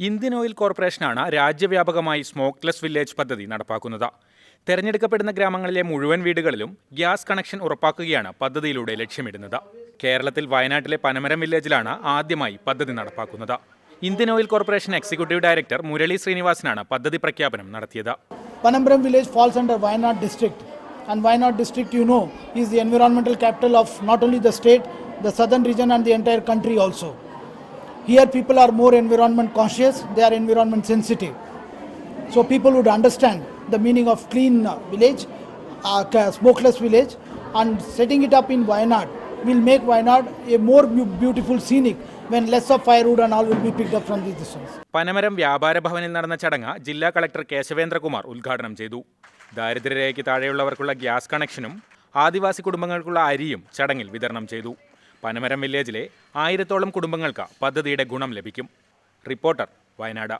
Indian oil കോർപ്പറേഷനാണ് രാജ്യവ്യാപകമായി smokeless village പദ്ധതി നടപ്പാക്കുന്നത്. തെരഞ്ഞെടുക്കപ്പെടുന്ന ഗ്രാമങ്ങളിലെ മുഴുവൻ വീടുകളിലും ഗ്യാസ് കണക്ഷൻ ഉറപ്പാക്കുകയാണ് പദ്ധതിയിലൂടെ ലക്ഷ്യമിടുന്നത്. കേരളത്തിൽ വയനാട്ടിലെ പനമരം വില്ലേജിലാണ് ആദ്യമായി പദ്ധതി നടപ്പാക്കുന്നത്. Indian oil corporation executive director Murali ശ്രീനിവാസനാണ് പദ്ധതി പ്രഖ്യാപനം നടത്തിയത്. Panambaram village falls under Wayanad district, and Wayanad district, is the environmental capital of not only the state, the southern region and the entire country also. Here people are more environment conscious, they are environment sensitive. So people would understand the meaning of clean village, smokeless village, and setting it up in Wayanad will make Wayanad a more beautiful scenic when less of firewood and all will be picked up from these distances. Panamaram വ്യാപാര ഭവനിൽ നടന്ന ചടങ്ങ് ജില്ലാ collector Keshavendrakumar ഉദ്ഘാടനം ചെയ്തു. ദാരിദ്ര്യരേഖയ്ക്ക് താഴെയുള്ളവർക്കുള്ള gas കണക്ഷനും ആദിവാസി കുടുംബങ്ങൾക്കുള്ള അരിയും ചടങ്ങിൽ വിതരണം ചെയ്തു. പനമരം വില്ലേജിലെ 1000-ഓളം കുടുംബങ്ങൾക്ക് പദ്ധതിയുടെ ഗുണം ലഭിക്കും. റിപ്പോർട്ടർ, വയനാട്.